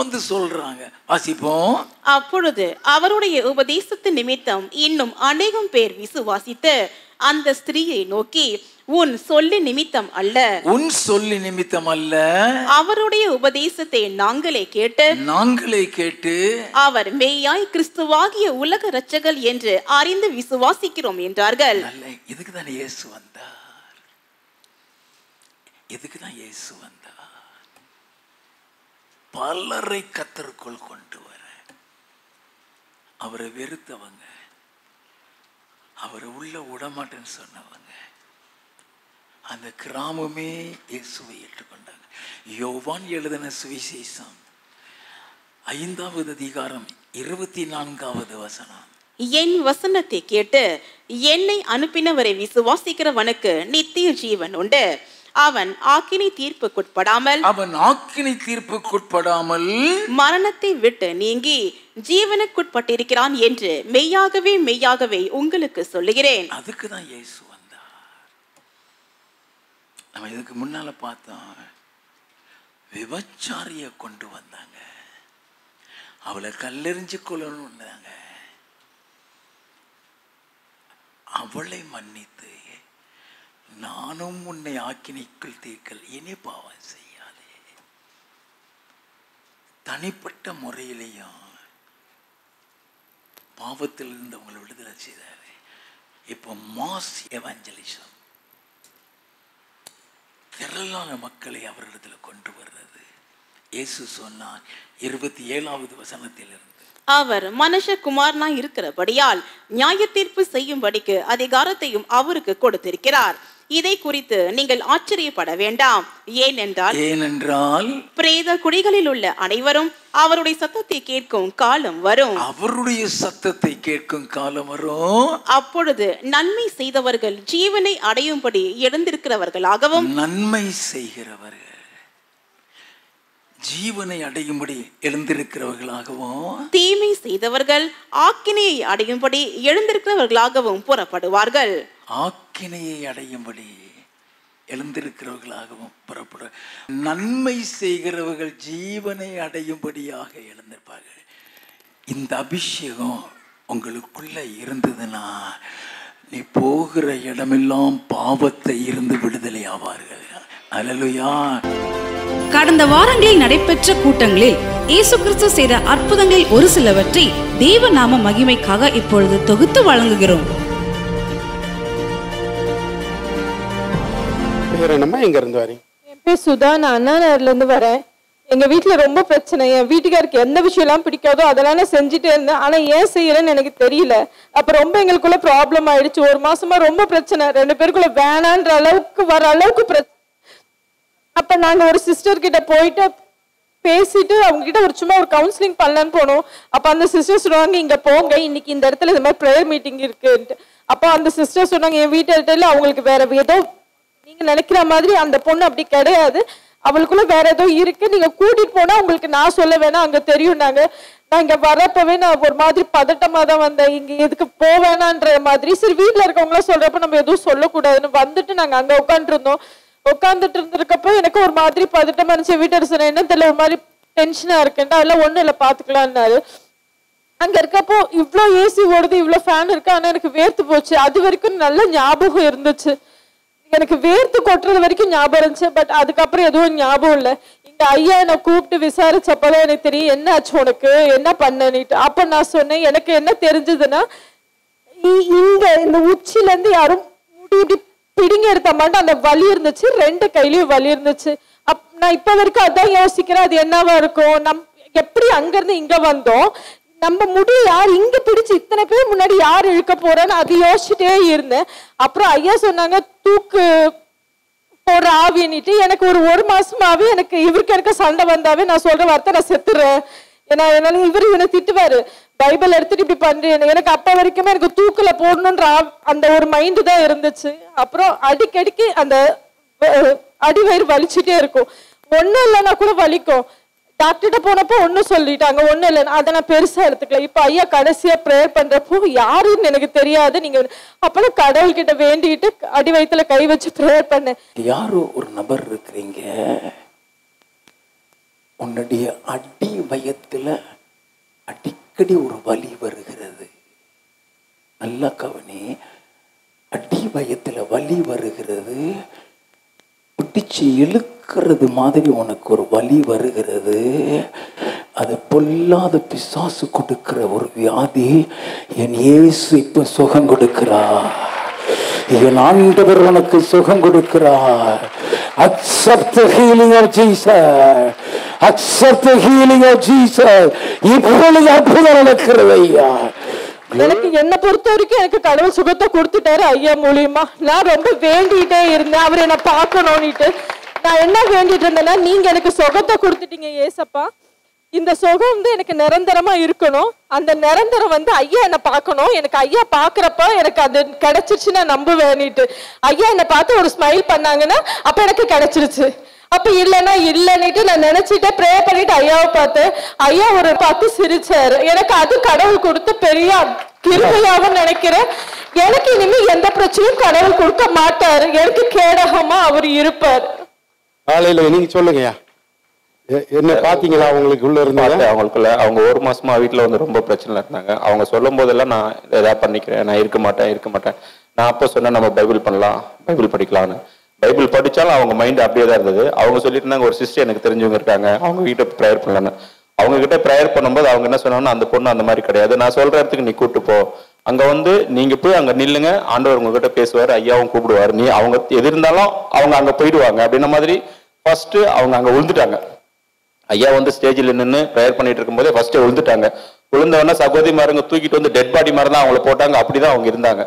வந்து சொல்றாங்க. வாசிப்போம். அப்பொழுது அவருடைய உபதேசத்து நிமித்தம் இன்னும் அநேகம் பேர் விசுவாசித்து அந்த ஸ்திரீயை நோக்கி, உன் சொல்லி நிமித்தம் அல்ல, அவருடைய உபதேசத்தை நாங்களே கேட்டு அவர் மெய்யாய் கிறிஸ்துவாகிய உலக இரட்சகர் என்று அறிந்து விசுவாசிக்கிறோம் என்றார்கள். இதுக்குதான் இயேசு வந்தார். பலரை கர்த்தருக்குள் கொண்டு வர. அவரை வெறுத்தவங்க, அவரை உள்ள விடமாட்டேன்னு சொன்னவங்க, அந்த கிராமமே இயேசுவை ஏற்றுக்கொண்டாங்க. யோவான் எழுதின சுவிசேஷம் 5வது அதிகாரம் 24வது வசனம். என் வசனத்தை கேட்டு என்னை அனுப்பினவரை விசுவாசிக்கிறவனுக்கு நித்திய ஜீவன் உண்டு. அவன் ஆக்கினை தீர்ப்புக்குட்படாமல் மரணத்தை விட்டு நீங்கி ஜீவனுக்குட்பட்டிருக்கிறான் என்று மெய்யாகவே உங்களுக்கு சொல்லுகிறேன். அதுக்குதான் இயேசு வந்தார். நம்ம இதுக்கு முன்னால பார்த்தோம், விபச்சாரிய கொண்டு வந்தாங்க, அவளை கல்லெறிஞ்சு கொள்ளணும்னாங்க. அவளை மன்னித்து, நானும் உன்னை ஆக்கினைக்குள் தீர்க்கல், இனி பாவம் செய்யாதே. தனிப்பட்ட முறையிலையும் பாவத்தில் இருந்து அவங்களை விடுதலை செய்தாரு. இப்போ மாஸ் எவாஞ்சலிசம், திரளான மக்களை அவரிடத்துல கொண்டு வர்றது. இயேசு சொன்னார் 27வது வசனத்திலிருந்து, அவர் மனுஷகுமாரனாய் இருக்கிறபடியால் நியாய தீர்ப்பு செய்யும்படிக்கு அதிகாரத்தையும் அவருக்கு கொடுத்திருக்கிறார். இதை குறித்து நீங்கள் ஆச்சரியப்பட வேண்டாம். ஏனென்றால் பிரேத குழிகளில் உள்ள அனைவரும் அவருடைய சத்தத்தை கேட்கும் காலம் வரும். அவருடைய சத்தத்தை கேட்கும் காலம் வரும். அப்பொழுது நன்மை செய்தவர்கள் ஜீவனை அடையும்படி எழுந்திருக்கிறவர்களாகவும், நன்மை செய்கிறவர்கள் ஜீவனை அடையும்படி எழுந்திருக்கிறவர்களாகவும், தீமை செய்தவர்கள் ஆக்கினையை அடையும்படி எழுந்திருக்கிறவர்களாகவும் புறப்படுவார்கள். ஆக்கினையை அடையும்படி எழுந்திருக்கிறவர்களாகவும் புறப்பட, நன்மை செய்கிறவர்கள் ஜீவனை அடையும்படியாக எழுந்திருப்பார்கள். இந்த அபிஷேகம் உங்களுக்குள்ள இருந்ததுன்னா நீ போகிற இடமெல்லாம் பாவத்தை இருந்து விடுதலை ஆவார்கள். அல்லேலூயா. கடந்த வாரங்களில் நடைபெற்ற கூட்டங்களில் இயேசு கிறிஸ்து செய்த அற்புதங்களில் ஒரு சிலவற்றை தேவ நாம மகிமைக்காக இப்பொழுது தொகுத்து வழங்குகிறோம். எங்க இருந்து வரீங்க? என் பேர் சுதா, நான் அண்ணா நகர்ல இருந்து வரேன். எங்க வீட்டுல ரொம்ப பிரச்சனை. என் வீட்டுக்காருக்கு எந்த விஷயம் எல்லாம் பிடிக்காதோ அதெல்லாம் நான் செஞ்சுட்டே இருந்தேன். ஆனா ஏன் செய்யறேன்னு எனக்கு தெரியல. அப்ப ரொம்ப எங்களுக்குள்ள ப்ராப்ளம் ஆயிடுச்சு. ஒரு மாசமா ரொம்ப பிரச்சனை. 2 பேருக்குள்ள வேணான்ற அளவுக்கு வர அளவுக்கு பிரச்சனை. அப்ப நாங்க ஒரு சிஸ்டர் கிட்ட போயிட்டு பேசிட்டு அவங்க கிட்ட சும்மா ஒரு கவுன்சிலிங் பண்ணலான்னு போனோம். அப்ப அந்த சிஸ்டர் சொன்னாங்க, இங்க போங்க, இன்னைக்கு இந்த இடத்துல இந்த மாதிரி ப்ரேயர் மீட்டிங் இருக்குன்ட்டு. அப்ப அந்த சிஸ்டர் சொன்னாங்க, என் வீட்டுல அவங்களுக்கு வேற ஏதோ நீங்க நினைக்கிற மாதிரி அந்த பொண்ணு அப்படி கிடையாது, அவளுக்குள்ள வேற ஏதோ இருக்கு, நீங்க கூட்டிட்டு போனா உங்களுக்கு நான் சொல்ல வேணாம், அங்க தெரியும். நான் இங்க வரப்பவே நான் ஒரு மாதிரி பதட்டமா தான் வந்தேன், இங்க எதுக்கு போவேணான்ற மாதிரி. சரி, வீட்டுல இருக்கவங்களா சொல்றப்ப நம்ம எதுவும் சொல்லக்கூடாதுன்னு வந்துட்டு நாங்க அங்க உட்காந்துட்டு இருந்திருக்கப்போ எனக்கு ஒரு மாதிரி பதட்டமா இருந்துச்சு. வீட்டுல சொன்னேன், என்ன தெரியல, ஒரு மாதிரி டென்ஷனா இருக்குன்ட்டு. அதெல்லாம் ஒண்ணும் இல்லை, பாத்துக்கலான்னாரு. அங்க இருக்கப்போ இவ்வளோ ஏசி ஓடுது, இவ்வளோ ஃபேன் இருக்கு, ஆனா எனக்கு வேர்த்து போச்சு. அது வரைக்கும் நல்ல ஞாபகம் இருந்துச்சு, எனக்கு வேர்த்து கொட்டுறது வரைக்கும் ஞாபகம் இருந்துச்சு. பட் அதுக்கப்புறம் எதுவும் ஞாபகம் இல்லை. இங்க ஐயா என்னை கூப்பிட்டு விசாரிச்சப்பதான் எனக்கு தெரியும், என்ன ஆச்சு உனக்கு, என்ன பண்ணனிட்டு. அப்ப நான் சொன்னேன், எனக்கு என்ன தெரிஞ்சதுன்னா, இந்த உச்சில இருந்து யாரும் முடி பிடிங்க எடுத்த மாட்டேன், அந்த வலி இருந்துச்சு, 2 கையிலயும் வலி இருந்துச்சு. நான் இப்ப வரைக்கும் அதான் யோசிக்கிறேன், அது என்னவா இருக்கும், எப்படி அங்க இருந்து இங்க வந்தோம், நம்ம முடி யார் இங்க பிடிச்சு இத்தனை பேர் முன்னாடி யார் இழுக்க போறான்னு அது யோசிச்சுட்டே இருந்தேன். அப்புறம் ஐயா சொன்னாங்க, தூக்கு போடுற ஆவின்னுட்டு. எனக்கு ஒரு மாசமாவே எனக்கு இவருக்கு சண்டை வந்தாவே நான் சொல்ற வார்த்தை, நான் செத்துறேன். என்னால இவனை திட்டுவாரு, பைபிள் எடுத்துட்டு இப்படி பண்றேன். எனக்கு அப்ப வரைக்குமே எனக்கு தூக்குல போடணுன்ற அந்த ஒரு மைண்டு தான் இருந்துச்சு. அப்புறம் அடிக்கடிக்கு அந்த அடிவயிறு வலிச்சுட்டே இருக்கும். ஒண்ணும் இல்லைன்னா கூட வலிக்கும். டாக்டர்கிட்ட போனப்போ ஒன்னும் சொல்லிட்டாங்க, ஒன்னும் இல்லைன்னு. அதை நான் பெருசா எடுத்துக்கல. இப்ப ஐயா கடைசியா ப்ரேயர் பண்றப்போ யாருன்னு எனக்கு தெரியாது, நீங்க அப்பதான் கடவுள்கிட்ட வேண்டிட்டு அடி வயித்துல கை வச்சு ப்ரேயர் பண்ணேன். யாரோ ஒரு நபர் இருக்கிறீங்க, உன்னுடைய அடி வயத்துல அடிக்கடி ஒரு வலி வருகிறது. நல்லா கவனி, அடி வயத்துல வலி வருகிறது, பிடிச்சு இழுக்கிறது மாதிரி உனக்கு ஒரு வலி வருகிறது. அது பொல்லாத பிசாசு கொடுக்கிற ஒரு வியாதி. என் இயேசு இப்ப சுகம் கொடுக்கிறார், என் ஆண்டவர் உனக்கு சுகம் கொடுக்கிறார். Accept the healing of Jesus. Accept the healing of Jesus. இப்பொழுது அற்புதம் நடக்கிறது ஐயா. எனக்கு என்ன பொறுத்த வரைக்கும் எனக்கு கடவுள் சுகத்தை கொடுத்துட்டாரு ஐயா மூலியமா. நான் ரொம்ப வேண்டிட்டே இருந்தேன், அவர் என்ன பார்க்கணும்னுட்டு. நான் என்ன வேண்டிட்டு இருந்தேன்னா, நீங்க எனக்கு சுகத்தை கொடுத்துட்டீங்க ஏசப்பா, இந்த சுகம் எனக்கு நிரந்தரமா இருக்கணும். அந்த நிரந்தரம் ஐயா என்ன பார்க்கணும். எனக்கு ஐயா பாக்குறப்ப எனக்கு அது கிடைச்சிருச்சுன்னா நம்புவேன்னுட்டு. ஐயா என்ன பார்த்து ஒரு ஸ்மைல் பண்ணாங்கன்னா அப்ப எனக்கு கிடைச்சிருச்சு. அப்ப இல்லைன்னா இல்லன்னுட்டு நான் நினைச்சிட்டு ப்ரே பண்ணிட்டு ஐயாவை பார்த்தேன். ஐயா ஒரு பார்த்து சிரிச்சாரு. எனக்கு அது கடவுள் கொடுத்த பெரிய கிருபையாவும் நினைக்கிறேன். எனக்கு இனிமே எந்த பிரச்சனையும் கடவுள் கொடுக்க மாட்டாரு, எனக்கு கேடகமா அவர் இருப்பார். நீங்க சொல்லுங்கய்யா, என்ன பாத்தீங்களா அவங்களுக்கு உள்ள இருந்தாங்க? அவங்களுக்குள்ள அவங்க 1 மாசமா வீட்டுல ரொம்ப பிரச்சனை இருந்தாங்க. அவங்க சொல்லும் போதெல்லாம் நான் ஏதாவது பண்ணிக்கிறேன், நான் இருக்க மாட்டேன். நான் அப்ப சொன்னேன், நம்ம பைபிள் பண்ணலாம், பைபிள் படிக்கலாம்னு. பைபிள் படிச்சாலும் அவங்க மைண்ட் அப்படியே தான் இருந்தது. அவங்க சொல்லிட்டு இருந்தாங்க, ஒரு சிஸ்டர் எனக்கு தெரிஞ்சவங்க இருக்காங்க, அவங்க கிட்ட ப்ரேயர் பண்ணலான்னு. அவங்க கிட்ட ப்ரேயர் பண்ணும்போது அவங்க என்ன சொன்னாங்கன்னா, அந்த பொண்ணு அந்த மாதிரி கிடையாது, நான் சொல்ற இடத்துக்கு நீ கூட்டு போ, அங்க நீங்க போய் அங்க நில்லுங்க, ஆண்டவர் உங்ககிட்ட பேசுவாரு, ஐயாவும் கூப்பிடுவாரு, நீ அவங்க எது இருந்தாலும் அவங்க அங்க போயிடுவாங்க அப்படின்ன மாதிரி. ஃபர்ஸ்ட் அவங்க அங்க விழுந்துட்டாங்க. ஐயா ஸ்டேஜில் நின்று ப்ரேயர் பண்ணிட்டு இருக்கும் போதே ஃபர்ஸ்ட் விழுந்துட்டாங்க. விழுந்தவொடனே சகோதரிமாருங்க தூக்கிட்டு வந்து டெட் பாடி மாதிரி தான் அவங்கள போட்டாங்க. அப்படிதான் அவங்க இருந்தாங்க.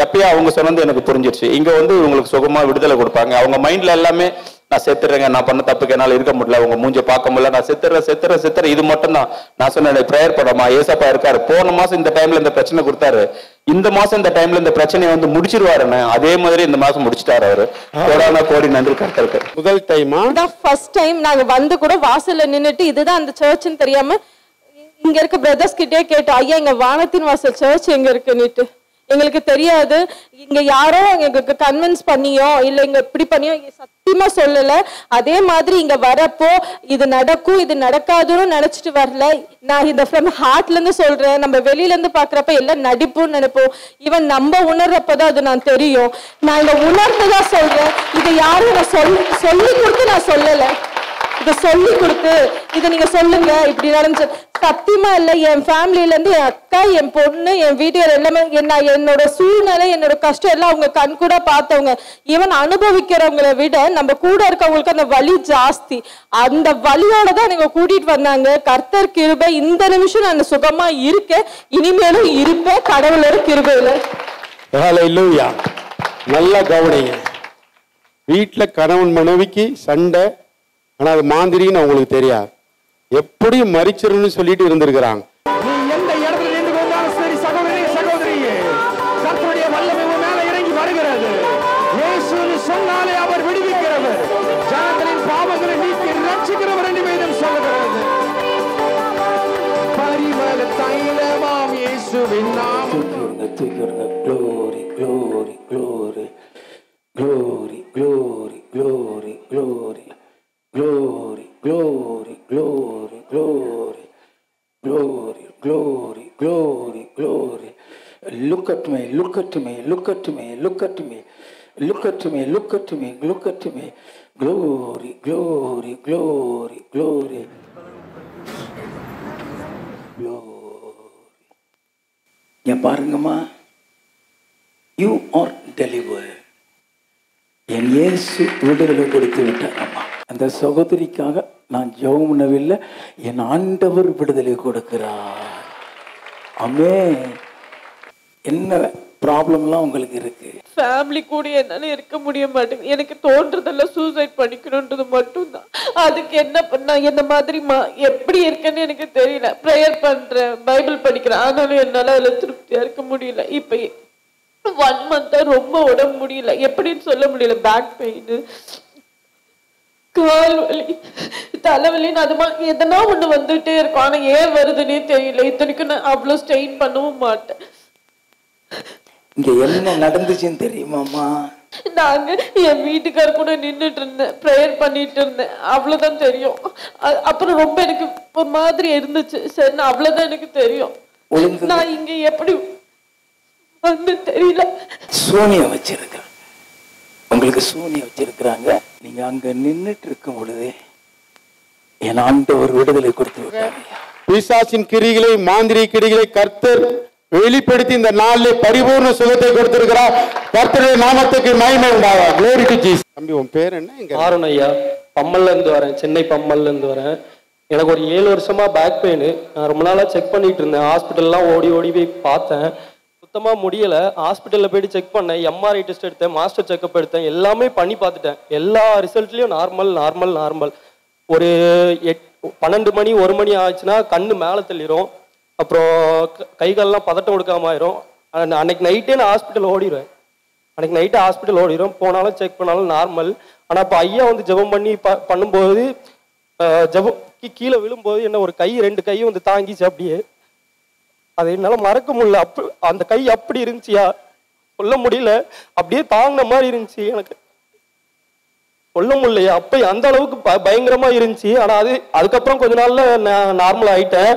எப்பயோ அவங்க சொன்னது எனக்கு புரிஞ்சிருச்சு. இங்க வந்து இவங்களுக்கு சுகமா விடுதலை கொடுப்பாங்க. அவங்க மைண்ட்ல எல்லாமே நான் செத்துறேங்க, நான் பண்ண தப்புக்கு என்னால இருக்க முடியல, உங்க மூஞ்ச பார்க்க முடியல, நான் செத்துறேன் இது மட்டும் தான். நான் சொன்னேன் ப்ரேயர் பண்ணமா, ஏசப்பா இருக்காரு, போன மாசம் இந்த டைம்ல இந்த பிரச்சனை கொடுத்தாரு, இந்த மாசம் இந்த டைம்ல இந்த பிரச்சனையை வந்து முடிச்சிருவாருன்னு, அதே மாதிரி இந்த மாசம் முடிச்சிட்டாரு அவரு. கோடான கோடி நன்றி கர்த்தருக்கு. முதல் டைமா ஃபர்ஸ்ட் டைம் நாங்க வந்து கூட வாசல்ல நின்னுட்டு இதுதான் அந்த சர்ச்னு தெரியாம இங்க இருக்க பிரதர்ஸ் கிட்டே கேட்டோம், ஐயா இங்க வானத்தின் வாசல் சர்ச் எங்க இருக்குன்னுட்டு. எங்களுக்கு தெரியாது. இங்க யாரோ எங்களுக்கு கன்வின்ஸ் பண்ணியோ இல்ல இங்க இப்படி பண்ணியோ சத்தியமா சொல்லல. அதே மாதிரி இங்க வரப்போ இது நடக்கும் இது நடக்காதுன்னு நினைச்சிட்டு வரல. நான் இந்த ஃப்ரம் ஹார்ட்ல இருந்து சொல்றேன். நம்ம வெளியில இருந்து பாக்குறப்ப எல்லாம் நடிப்புன்னு நினைப்போம். ஈவன் நம்ம உணர்றப்பதான் அது நான் தெரியும். நான் இங்க உணர்ந்துதான் சொல்றேன். இதை யாரும் நான் சொல்லி கொடுத்து நான் சொல்லல. இதை சொல்லி கொடுத்து இதை நீங்க சொல்லுங்க இப்படி நடந்துச்சு சத்தியமா இல்ல. என் ஃபேமிலில இருந்து என் அக்கா, என் பொண்ணு, என் வீட்டுல எல்லாமே என்னோட சூழ்நிலை, என்னோட கஷ்டம் எல்லாம் அவங்க கண் கூட பார்த்தவங்க. ஈவன் அனுபவிக்கிறவங்களை விட நம்ம கூட இருக்கவங்களுக்கு அந்த வலி ஜாஸ்தி. அந்த வலியோட தான் நீங்க கூட்டிட்டு வந்தாங்க. கர்த்தர் கிருபை. இந்த நிமிஷம் நான் சுகமா இருக்கேன், இனிமேலும் இருப்பேன் கடவுளோட கிருபையில. ஹல்லேலூயா. நல்லா கவனிங்க. வீட்டுல கணவன் மனைவிக்கு சண்டை, ஆனா அது மாந்திரின்னு அவங்களுக்கு தெரியாது. எப்படியும் மரிச்சிருன்னு சொல்லிட்டு இருந்திருக்கிறாங்க. நீ எந்த இடத்துல நின்று கொண்டாலும் சரி சகோதரி சகோதரியே, கர்த்தருடைய வல்லமை உன் மேல இறங்கி வருகிறது. இயேசுன்னு சொன்னாலே அவர் விடுவிக்கிறவர், ஜனங்களின் பாவங்களை நீக்கி ரட்சிக்கிறவர் என்று வேதம் சொல்கிறது. பரிமள தைலமாம் இயேசுவின் நாமம். தூக்கி விடுங்க. Glory glory glory glory glory glory glory glory glory glory glory glory glory glory glory look at me look at me look at me look at me look at me look at me look at me glory glory glory glory glory யா பாருங்கம்மா, you are delivered. என் இயேசு விடுதலை கொடுத்து விட்டாரம்மா. அந்த சகோதரிக்காக நான் ஜெபம் பண்ணவில்லை, என் ஆண்டவர் விடுதலை கொடுக்கிறார். ஆமே. என்ன ப்ராப்ளம்லாம் உங்களுக்கு இருக்கு? ஃபேமிலி கூட என்னால இருக்க முடிய மாட்டேங்குது. எனக்கு தோன்றதெல்லாம் சூசைட் பண்ணிக்கணும்ன்றது மட்டும்தான். அதுக்கு என்ன பண்ணா இந்த மாதிரி எப்படி இருக்குன்னு எனக்கு தெரியல. ப்ரேயர் பண்றேன், பைபிள் படிக்கிறேன், ஆனாலும் என்னால அதுல திருப்தியா இருக்க முடியல. இப்ப 1 மந்த்தா ரொம்ப உடம்பு முடியல, எப்படின்னு சொல்ல முடியல. பேக் பெயின், கால் வலி, தலைவலின்னு அது மாதிரி எதனா ஒண்ணு வந்துட்டே இருக்கும். ஆனா ஏன் வருதுன்னே தெரியல. இத்தனைக்கும் நான் அவ்வளவு ஸ்ட்ரெயின் பண்ணவும் மாட்டேன். இங்க என்ன நடந்துச்சுன்னு தெரியுமாம்மா? நாங்க என் வீட்டுக்கார கூட நின்றுட்டு இருந்தேன், ப்ரேயர் பண்ணிட்டு இருந்தேன், அவ்வளவுதான் தெரியும். அப்புறம் ரொம்ப எனக்கு ஒரு மாதிரி இருந்துச்சு. சரி, அவ்வளவுதான் எனக்கு தெரியும். நான் இங்க எப்படி வந்து தெரியல. சூனியம் வச்சிருக்க உங்களுக்கு சூனியம் வச்சிருக்கிறாங்க. நீங்க அங்க நின்றுட்டு இருக்கும் பொழுது என் ஆண்டவர் விடுதலை கொடுத்து விட்டாங்க. பிசாசின் கிரிகளை, மாந்திரி கிரிகளை கர்த்தர் வெளிப்படுத்தி இந்த நாளிலே பரிபூர்ண சுகத்தை கொடுத்திருக்கிறார். கர்த்தருடைய நாமத்துக்கு மகிமை உண்டாவதாக. Glory to Jesus. தம்பி உன் பேர் என்ன? ஆரோன் ஐயா. பம்மல்ல இருந்து வரேன், சென்னை பம்மல்ல இருந்து வரேன். எனக்கு ஒரு 7 வருஷமா பேக் பெயின். நான் ரொம்ப நாளா செக் பண்ணிட்டு இருந்தேன். ஹாஸ்பிட்டல்லாம் ஓடி ஓடி போய் பார்த்தேன், சுத்தமா முடியல. ஹாஸ்பிட்டல்ல போயிட்டு செக் பண்ணேன், எம்ஆர்ஐ டெஸ்ட் எடுத்தேன், மாஸ்டர் செக்அப் எடுத்தேன், எல்லாமே பண்ணி பார்த்துட்டேன். எல்லா ரிசல்ட்லயும் நார்மல் நார்மல் நார்மல். ஒரு 12 மணி 1 மணி ஆச்சுன்னா கண்ணு மேலே தள்ளிடும், அப்புறம் கை கால்லாம் பதட்டம் கொடுக்காம ஆயிரும். அன்னைக்கு நைட்டே நான் ஹாஸ்பிட்டல் ஓடிடுவேன். அன்னைக்கு நைட்டு ஹாஸ்பிட்டல் ஓடிடும், போனாலும் செக் பண்ணாலும் நார்மல். ஆனால் இப்போ ஐயா வந்து ஜெபம் பண்ணி பண்ணும்போது ஜெபம் கீழே விழும்போது என்ன ஒரு கை 2 கையும் வந்து தாங்கிச்சு அப்படியே. அதை என்னால் மறக்க முடியல. அந்த கை அப்படி இருந்துச்சியா சொல்ல முடியல, அப்படியே தாங்கின மாதிரி இருந்துச்சு. எனக்கு சொல்ல முடியலையா, அப்போ அந்த அளவுக்கு பயங்கரமா இருந்துச்சு. ஆனால் அதுக்கப்புறம் கொஞ்ச நாள்ல நான் நார்மல் ஆயிட்டேன்.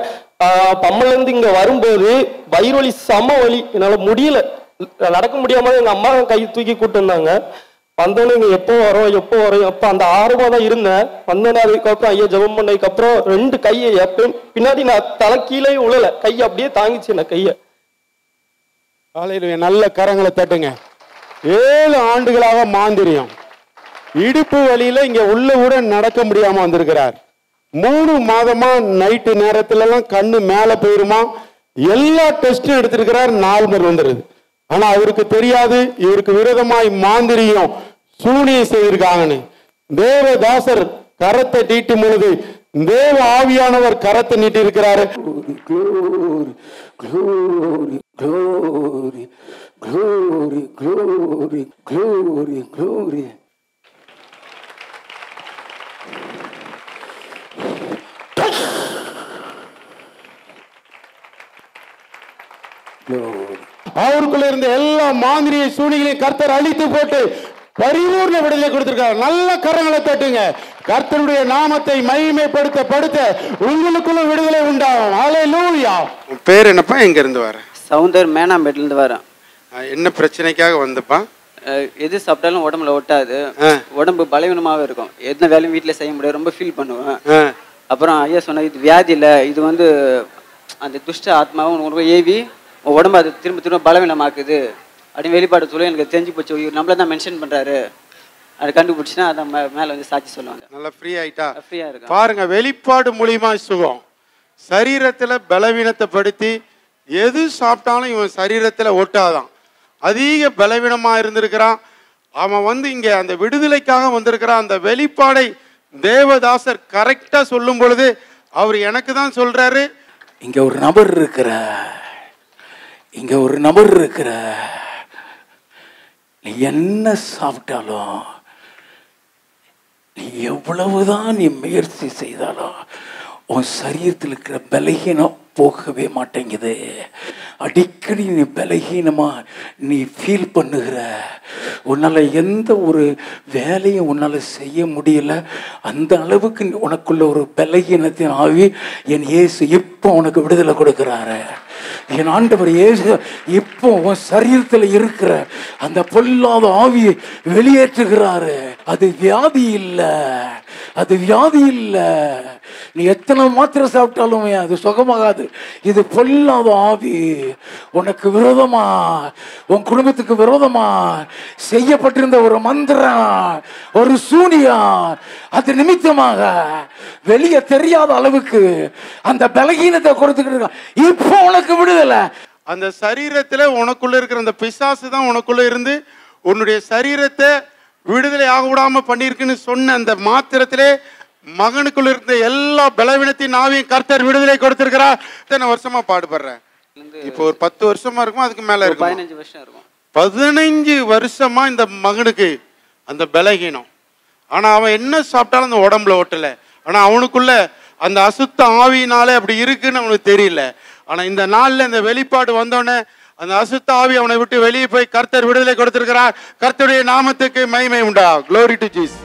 பம்மலேருந்து இங்க வரும்போது வயிறு வலி, சம வலி, என்னால முடியல, நடக்க முடியாம எங்க அம்மா கை தூக்கி கூட்டு வந்தாங்க. வந்தோன்னு இங்க எப்போ வரும் எப்போ அந்த ஆர்வமா தான் இருந்தேன். வந்தோன்னே அதுக்கப்புறம் ஐயா ஜெபம் பண்ணதுக்கப்புறம் 2 கையை எப்பயும் பின்னாடி நான் தலை கீழே உழல, கை அப்படியே தாங்கிச்சு என்ன கையை. காலையில் நல்ல கரங்களை தட்டுங்க. 7 ஆண்டுகளாக மாந்திரியம், இடுப்பு வழியில இங்க உள்ள கூட நடக்க முடியாம வந்திருக்கிறார். 3 மாதமா நைட்டு நேரத்துல எல்லாம் கண்ணு மேல போயிருமா. எல்லா டெஸ்டும் எடுத்திருக்கிறார், நார்மல் வந்துருது. ஆனா அவருக்கு தெரியாது இவருக்கு விரோதமாய் மாந்திரியம் சூனியம் செய்திருக்காங்கன்னு. தேவதாசர் கரத்தை நீட்டும் பொழுது தேவ ஆவியானவர் கரத்தை நீட்டி இருக்கிறாரு. Glory, glory, glory, glory, glory, glory. அவருக்குள்ள இருந்த எல்லா மாந்திரிய சூனிகளையும் கர்த்தர் அழித்து போட்டு பரிபூர்ண விடுதலை கொடுத்திருக்கார். நல்ல கரங்களை தட்டுங்க. கர்த்தருடைய நாமத்தை மகிமைப்படுத்த உங்களுக்குள்ள விடுதலை உண்டாகும். ஹல்லேலூயா. உன் பேர் என்னப்பா? எங்க இருந்து வர? சவுந்தர், மேனாம்பேட்ல இருந்து வரேன். என்ன பிரச்சனைக்காக வந்தப்பா? எது சாப்பிட்டாலும் உடம்புல ஒட்டாது, உடம்பு பலவீனமாவே இருக்கும், எந்த வேலையும் வீட்டுல செய்ய முடியாது, ரொம்ப ஃபீல் பண்ணுவேன். அப்புறம் ஐயா சொன்ன இது வியாதி இல்லை, இது வந்து அந்த துஷ்ட ஆத்மாவும் ரொம்ப ஏவி உடம்பு அது திரும்ப திரும்ப பலவீனமாக்குது அப்படின்னு வெளிப்பாடு சொல்ல எனக்கு தெரிஞ்சு போச்சு. இவர் நம்மள தான் மென்ஷன் பண்றாரு, அதை கண்டுபிடிச்சுன்னா அதை மேல வந்து சாட்சி சொல்லுவாங்க. நல்லா ஃப்ரீ ஆயிட்டா? ஃப்ரீயா இருக்கு. பாருங்க, வெளிப்பாடு மூலியமா சுகம். சரீரத்துல பலவீனத்தை படுத்தி எது சாப்பிட்டாலும் இவன் சரீரத்துல ஒட்டாதான். அதிக பலவீனமா இருந்திருக்கிறான். அவன் வந்து இங்க அந்த விடுதலைக்காக வந்திருக்கிறான். அந்த வெளிப்பாடை தேவதாசர் கரெக்டா சொல்லும் பொழுது அவர் எனக்கு தான் சொல்றாரு, இங்க ஒரு நபர் இருக்கிற, இங்க ஒரு நபர் இருக்கிற, நீ என்ன சாப்பிட்டாலும், நீ எவ்வளவுதான் நீ முயற்சி செய்தாலும் உன் சரீரத்தில் இருக்கிற பலகீனம் போகவே மாட்டேங்குது. அடிக்கடி நீ பலகீனமா நீ ஃபீல் பண்ணுகிற, உன்னால எந்த ஒரு வேலையும் உன்னால செய்ய முடியல. அந்த அளவுக்கு உனக்குள்ள ஒரு பலகீனத்தின் ஆவி என் இயேசு இப்போ உனக்கு விடுதலை கொடுக்கிறாரு. என் ஆண்டவர் இயேசு இப்போ உன் சரீரத்தில் இருக்கிற அந்த பொல்லாத ஆவியை வெளியேற்றுகிறாரு. அது வியாதி இல்லை, அது வியாதி இல்லை. நீ எத்தனை மாத்திரை சாப்பிட்டாலும் அது சுகமாகாது. இது பொல்லாத ஆவி உனக்கு விரோதமா, உன் குடும்பத்துக்கு விரோதமா செய்யப்பட்டிருந்த ஒரு மந்திரம், ஒரு சூனியம், அது நிமித்தமாக வெளியே தெரியாத அளவுக்கு அந்த பலகீனத்தை கொடுத்துக்கிட்டு இப்போ உனக்கு விடுதலை. அந்த சரீரத்துல உனக்குள்ள இருக்கிற அந்த பிசாசு தான் உனக்குள்ள இருந்து உன்னுடைய சரீரத்தை விடுதலை ஆக விடாம பண்ணிருக்குன்னு சொன்ன அந்த மாத்திரத்திலே மகனுக்குள்ள இருந்த எல்லா பலவீனத்தின் ஆவியும் கர்த்தர் விடுதலை கொடுத்திருக்கிறார். இத்தனை வருஷமா பாடுபடுறேன். இப்போ ஒரு 10 வருஷமா இருக்கும், அதுக்கு மேல இருக்கும். 15 வருஷம் இருக்கும். 15 வருஷமா இந்த மகனுக்கு அந்த பலகீனம். ஆனா அவன் என்ன சாப்பிட்டாலும் அந்த உடம்புல ஒட்டல. ஆனா அவனுக்குள்ள அந்த அசுத்த ஆவியினாலே அப்படி இருக்குன்னு அவனுக்கு தெரியல. ஆனா இந்த நாள்ல இந்த வெளிப்பாடு வந்தோடனே அந்த அசுத்த ஆவி அவனை விட்டு வெளியே போய் கர்த்தர் விடுதலை கொடுத்திருக்கிறார். கர்த்தருடைய நாமத்துக்கு மகிமை உண்டா. Glory to Jesus.